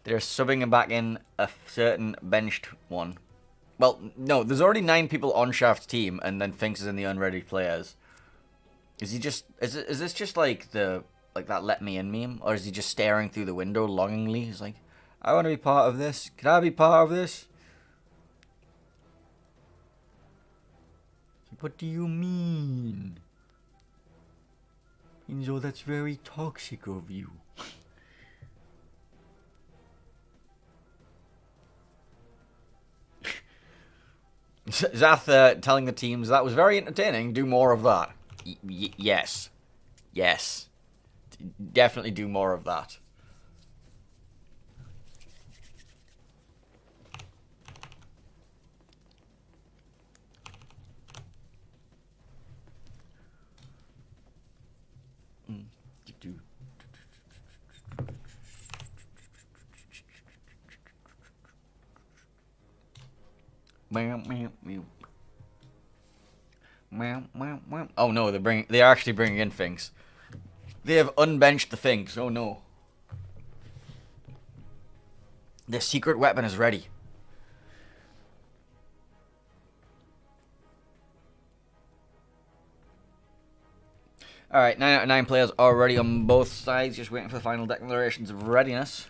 They're subbing back in a certain benched one. Well, no, there's already 9 people on Shaft's team, and then Finks is in the unready players. Is he just... Is this just like the... Like that let me in meme? Or is he just staring through the window longingly? He's like... I want to be part of this. Can I be part of this? What do you mean? Enzo, that's very toxic of you. Zath telling the teams that was very entertaining. Do more of that. Yes. Yes. Definitely do more of that. Oh no, they're actually bringing in Finks. They have unbenched the Finks. Oh no. Their secret weapon is ready. Alright, 9 out of 9 players already on both sides, just waiting for the final declarations of readiness.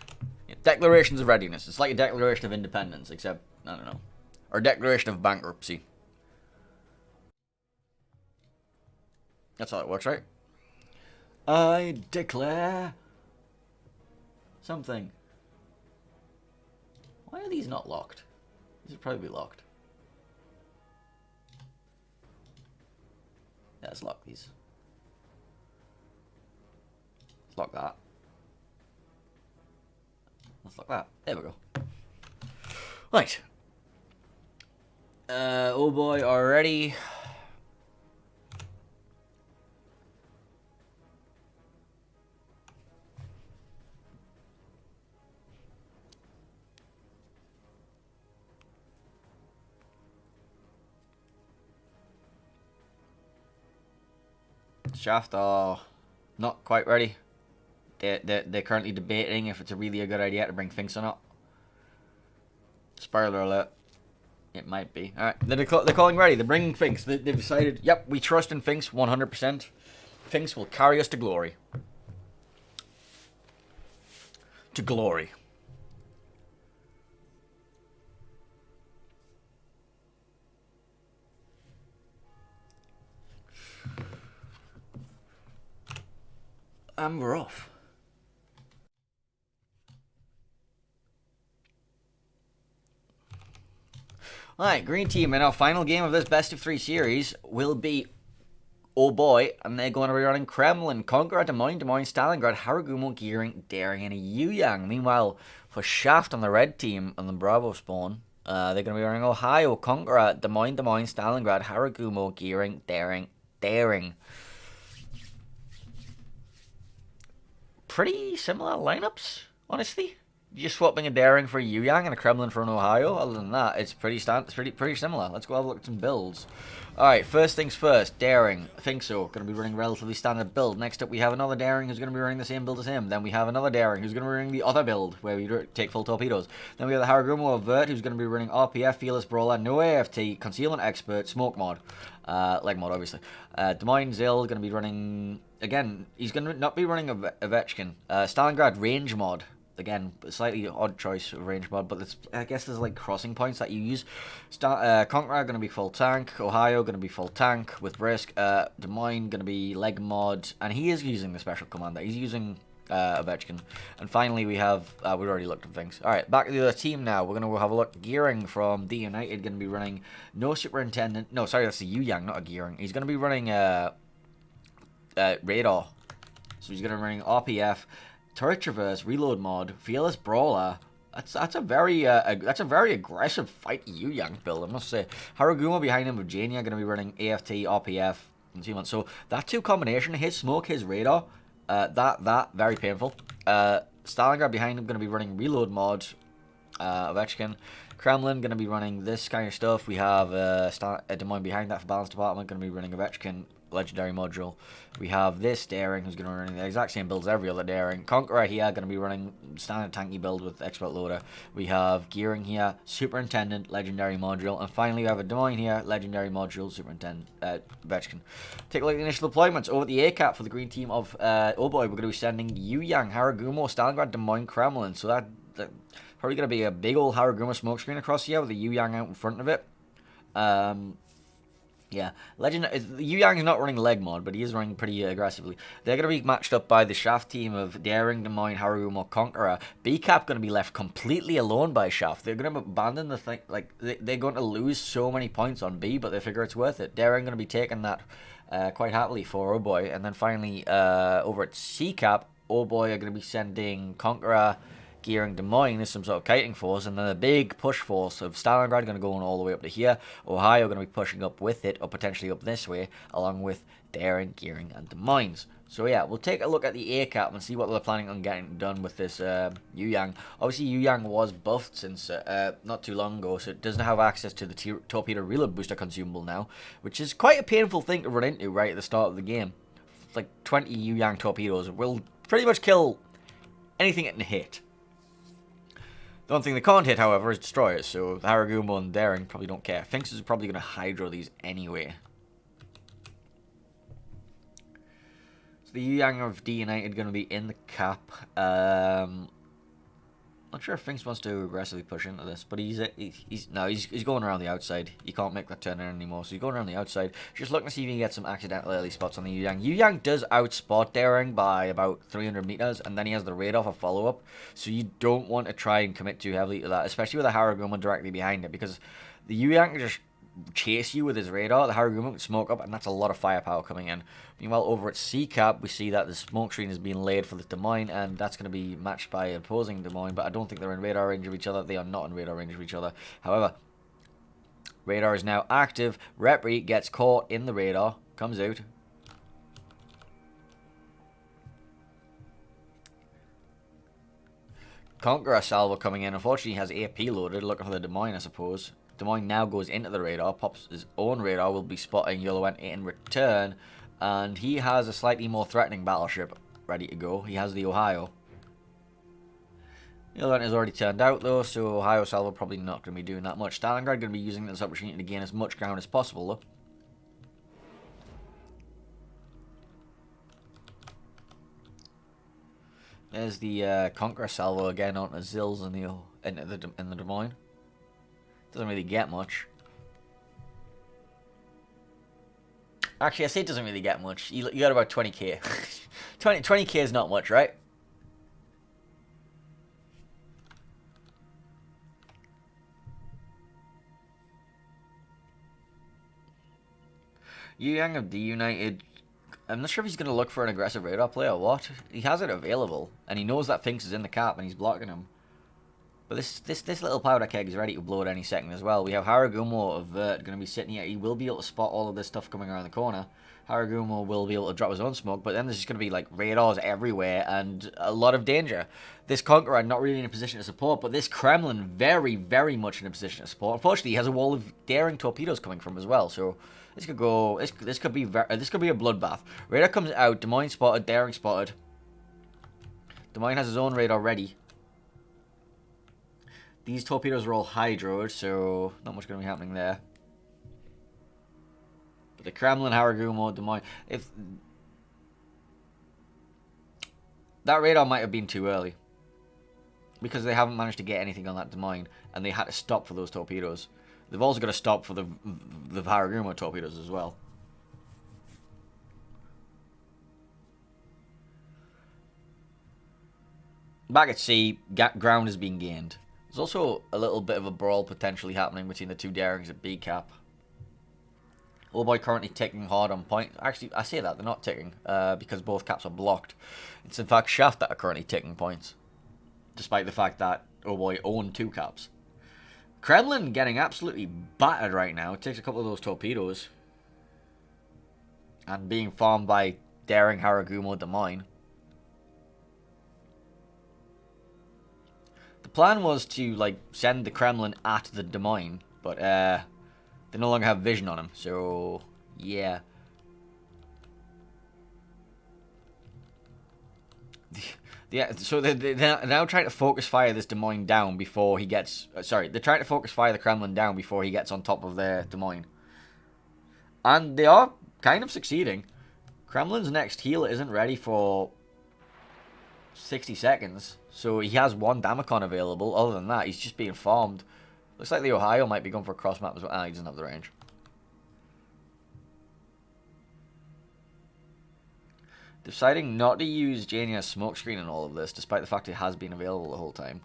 Yeah, declarations of readiness. It's like a declaration of independence, except, I don't know. Or declaration of bankruptcy. That's how it works, right? I declare something. Why are these not locked? These would probably be locked. Yeah, let's lock these. Let's lock that. Let's lock that. There we go. Right. Oh boy, already. Shaft are not quite ready. They're currently debating if it's really a good idea to bring Finks or not. Spoiler alert. It might be. Alright, they're calling ready. They're bringing Finks. They've decided, yep, we trust in Finks 100%. Finks will carry us to glory. To glory. And we're off. Alright, green team in our final game of this best of 3 series will be Oh Boy, and they're going to be running Kremlin, Conqueror, Des Moines, Stalingrad, Haragumo, Gearing, Daring, and Yuyang. Meanwhile, for Shaft on the red team and the Bravo spawn, they're going to be running Ohio, Conqueror, Des Moines, Stalingrad, Haragumo, Gearing, Daring. Pretty similar lineups, honestly. You're swapping a Daring for a Yuyang and a Kremlin for an Ohio. Other than that, it's pretty similar. Let's go have a look at some builds. Alright, first things first, Daring. I think so. Going to be running relatively standard build. Next up, we have another Daring who's going to be running the same build as him. Then we have another Daring who's going to be running the other build, where we take full torpedoes. Then we have the Haragumo Avert, who's going to be running RPF, Fearless Brawler, no AFT, Concealment Expert, Smoke Mod. Leg Mod, obviously. Des Moines Zill going to be running... Again, he's going to not be running Ovechkin. Stalingrad Range Mod. Again, slightly odd choice of range mod, but I guess there's like crossing points that you use. Conqueror going to be full tank, Ohio going to be full tank with Brisk, Des Moines going to be leg mod, and he is using the special commander. He's using Ovechkin. And finally we have, we've already looked at things. Alright, back to the other team now. We're going to have a look. Gearing from D United going to be running no Superintendent. No, sorry, that's the Yuyang, not a Gearing. He's going to be running Radar. So he's going to be running RPF. Turret Traverse, Reload Mod, Fearless Brawler. That's a very aggressive fight Yuyang build, I must say. Haragumo behind him, Virginia, going to be running AFT, RPF, and so on. So that two combination, his smoke, his radar, that very painful. Stalingrad behind him going to be running Reload Mod, Ovechkin. Kremlin going to be running this kind of stuff. We have Des Moines behind that for Balance Department, going to be running Ovechkin. Legendary module. We have this Daring who's going to be running the exact same builds as every other Daring. Conqueror here going to be running standard tanky build with expert loader. We have Gearing here, Superintendent, legendary module, and finally we have a Des Moines here, legendary module, Superintendent, Ovechkin. Take a look at the initial deployments over at the ACAP for the green team of Oh Boy. We're going to be sending Yuyang, Haragumo, Stalingrad, Des Moines, Kremlin. So that probably going to be a big old Haragumo smokescreen across here with the Yuyang out in front of it. Yeah, Yu Yang's not running leg mod, but he is running pretty aggressively. They're going to be matched up by the Shaft team of Daring, Des Moines, Harugumo, Conqueror. B-Cap going to be left completely alone by Shaft. They're going to abandon the thing, like, they're going to lose so many points on B, but they figure it's worth it. Daring going to be taking that quite happily for OHBOY. And then finally, over at C-Cap, OHBOY are going to be sending Conqueror, Gearing Des Moines as some sort of kiting force, and then a big push force of Stalingrad going to go on all the way up to here. Ohio going to be pushing up with it, or potentially up this way, along with Daring, Gearing, and Des Moines. So yeah, we'll take a look at the A-Cap and see what they're planning on getting done with this Yu Yang. Obviously, Yu Yang was buffed since not too long ago, so it doesn't have access to the Torpedo Reload Booster consumable now, which is quite a painful thing to run into right at the start of the game. Like 20 Yu Yang torpedoes will pretty much kill anything it can hit. The one thing they can't hit, however, is destroyers, so the Harugumo and Daring probably don't care. Finks is probably going to Hydro these anyway. So the Yu Yang of D United going to be in the cap. Not sure if Finks wants to aggressively push into this, but he's going around the outside. You can't make that turn in anymore, so he's going around the outside. Just looking to see if he can get some accidental early spots on the Yu Yang. Yu Yang does outspot Daring by about 300 meters, and then he has the radar for follow-up, so you don't want to try and commit too heavily to that, especially with a Harugumo directly behind it, because the Yu Yang can just chase you with his radar. The Harugumo can smoke up, and that's a lot of firepower coming in. Meanwhile, over at C-Cap, we see that the smoke screen is being laid for the Des Moines, and that's going to be matched by opposing Des Moines, but I don't think they're in radar range of each other. They are not in radar range of each other. However, radar is now active. Repri gets caught in the radar, comes out. Conqueror salvo coming in. Unfortunately, he has AP loaded, looking for the Des Moines, I suppose. Des Moines now goes into the radar, pops his own radar, will be spotting Yoloent in return, and he has a slightly more threatening battleship ready to go. He has the Ohio. Yoloent has already turned out though, so Ohio salvo probably not going to be doing that much. Stalingrad going to be using this opportunity to gain as much ground as possible though. There's the Conqueror salvo again on the Zills in the Des Moines. Doesn't really get much. Actually, I say it doesn't really get much. You got about 20k. 20k is not much, right? Yu Yang of D United. I'm not sure if he's going to look for an aggressive radar play or what. He has it available, and he knows that Finks is in the cap, and he's blocking him. But this little powder keg is ready to blow at any second as well. We have Harugumo of Vert going to be sitting here. He will be able to spot all of this stuff coming around the corner. Harugumo will be able to drop his own smoke, but then there's just going to be like radars everywhere and a lot of danger. This Conqueror not really in a position to support, but this Kremlin very, very much in a position to support. Unfortunately, he has a wall of Daring torpedoes coming from as well, so this could go. This could be a bloodbath. Radar comes out. Des Moines spotted. Daring spotted. Des Moines has his own radar ready. These torpedoes are all hydroed, so not much going to be happening there. But the Kremlin, Harugumo, Des Moines, if that radar might have been too early, because they haven't managed to get anything on that Des Moines, and they had to stop for those torpedoes. They've also got to stop for the Harugumo torpedoes as well. Back at sea, ground is being gained. There's also a little bit of a brawl potentially happening between the two Darings at B-Cap. OHBOY currently ticking hard on point. Actually, I say that, they're not ticking, because both caps are blocked. It's in fact Shaft that are currently ticking points, despite the fact that OHBOY own two caps. Kremlin getting absolutely battered right now. It takes a couple of those torpedoes. And being farmed by Daring, Harugumo, Des Moines. The plan was to like send the Kremlin at the Des Moines, but they no longer have vision on him, so yeah. Yeah, so they're now trying to focus fire this Des Moines down before he gets. Sorry, they're trying to focus fire the Kremlin down before he gets on top of their Des Moines, and they are kind of succeeding. Kremlin's next heal isn't ready for 60 seconds, so he has one Damacon available. Other than that, he's just being farmed. Looks like the Ohio might be going for a cross map as well. Ah, he doesn't have the range. Deciding not to use Jania's smokescreen in all of this, despite the fact it has been available the whole time.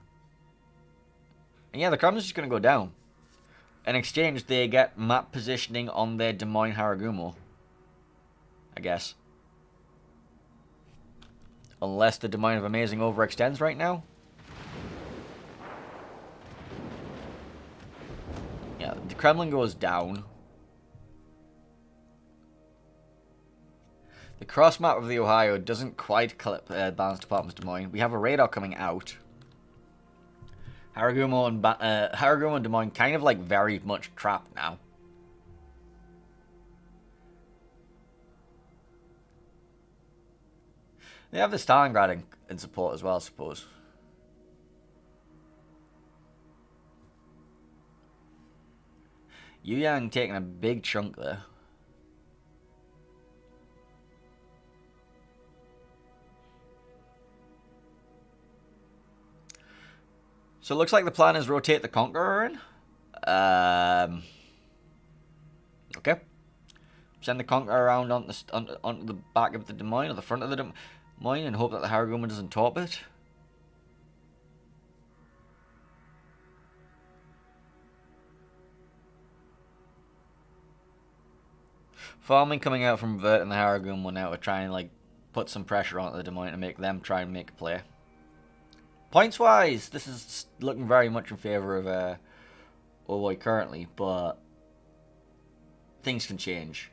And yeah, the Kremlin's just going to go down. In exchange, they get map positioning on their Des Moines Haragumo. I guess. Unless the Des Moines of Amazing overextends right now. Yeah, the Kremlin goes down. The cross map of the Ohio doesn't quite balance Department's Des Moines. We have a radar coming out. Haragumo and Des Moines kind of like very much trapped now. They have the Stalingrad in support as well, I suppose. Yuyang taking a big chunk there. So it looks like the plan is rotate the Conqueror in. Okay. Send the Conqueror around onto the back of the Des Moines, or the front of the Des Moines, and hope that the Haragumo doesn't top it. Farming coming out from Vert and the Haragumo now to try and like put some pressure onto the Des Moines to make them try and make a play. Points wise, this is looking very much in favour of OHBOY currently, but things can change.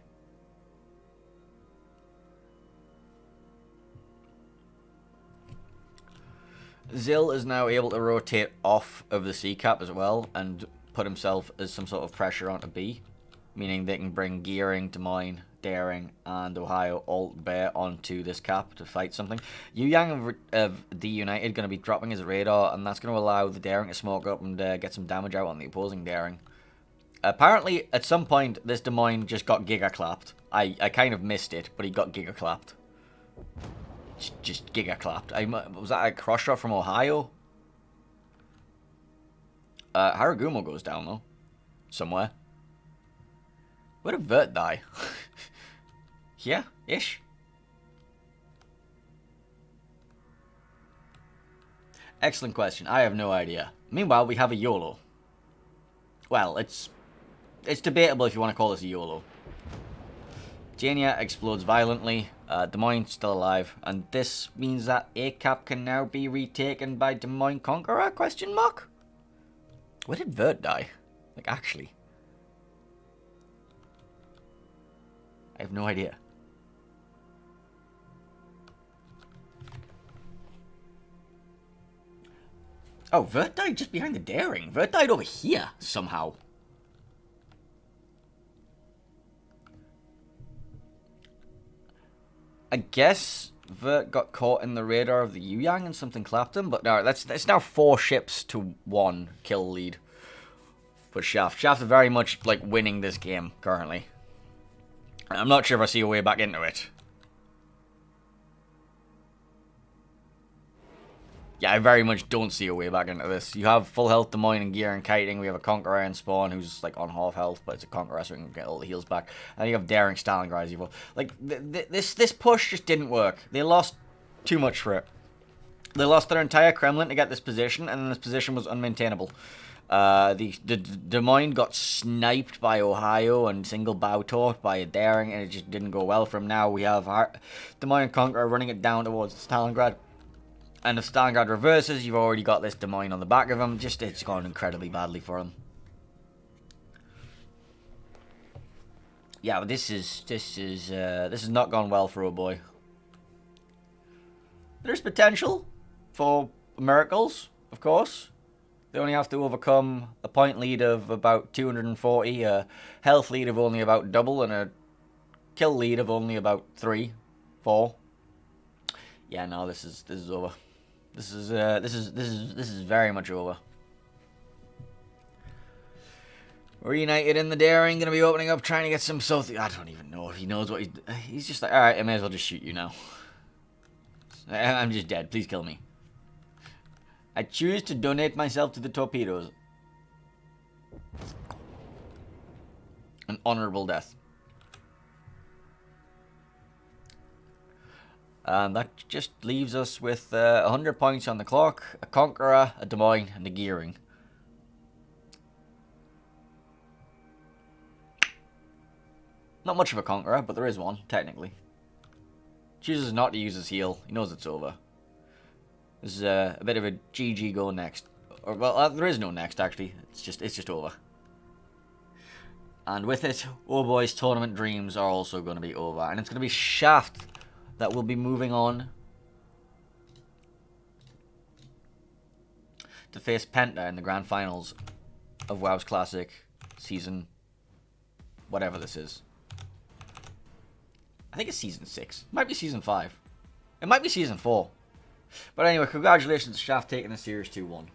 Zil is now able to rotate off of the C cap as well and put himself as some sort of pressure onto B, meaning they can bring Gearing, Des Moines, Daring, and Ohio all bear onto this cap to fight something. Yuyang of the United going to be dropping his radar, and that's going to allow the Daring to smoke up and get some damage out on the opposing Daring. Apparently, at some point, this Des Moines just got giga clapped. I kind of missed it, but he got giga clapped. Just giga clapped. Was that a cross shot from Ohio? Haragumo goes down though, somewhere. Where did Vert die? Yeah, ish. Excellent question. I have no idea. Meanwhile, we have a YOLO. Well, it's debatable if you want to call this a YOLO. Jania explodes violently. Des Moines still alive, and this means that A cap can now be retaken by Des Moines Conqueror? Question mark. Where did Vert die? Like actually, I have no idea. Oh, Vert died just behind the Daring. Vert died over here, somehow. I guess Vert got caught in the radar of the Yuyang and something clapped him, but no, it's now 4 ships to 1 kill lead for Shaft. Shaft are very much like winning this game currently. I'm not sure if I see a way back into it. Yeah, I very much don't see a way back into this. You have full health Des Moines and Gear and Kiting. We have a Conqueror and Spawn who's like on half health, but it's a Conqueror so we can get all the heals back. And you have Daring, Stalingrad, Evil. Like, this push just didn't work. They lost too much for it. They lost their entire Kremlin to get this position, and this position was unmaintainable. The Des Moines got sniped by Ohio and single bow torped by a Daring, and it just didn't go well for him. Now we have Des Moines and Conqueror running it down towards Stalingrad. And if Stalingrad reverses, you've already got this Des Moines on the back of him. Just, it's gone incredibly badly for him. Yeah, but this has not gone well for OHBOY. There's potential for miracles, of course. They only have to overcome a point lead of about 240, a health lead of only about double, and a kill lead of only about 3, 4. Yeah, no, this is over. This is very much over. We're United in the Daring, gonna be opening up, trying to get some South. I don't even know if he knows what he's just like. All right, I may as well just shoot you now. I'm just dead. Please kill me. I choose to donate myself to the torpedoes. An honorable death. And that just leaves us with 100 points on the clock, a Conqueror, a Des Moines, and a Gearing. Not much of a Conqueror, but there is one, technically. Chooses not to use his heal. He knows it's over. There's a bit of a GG go next. Or, well, there is no next, actually. It's just over. And with it, OHBOY's tournament dreams are also going to be over. And it's going to be Shaft that will be moving on to face Penta in the grand finals of WoWs Classic season whatever this is. I think it's season 6. It might be season 5. It might be season 4. But anyway, congratulations to Shaft taking the series 2-1.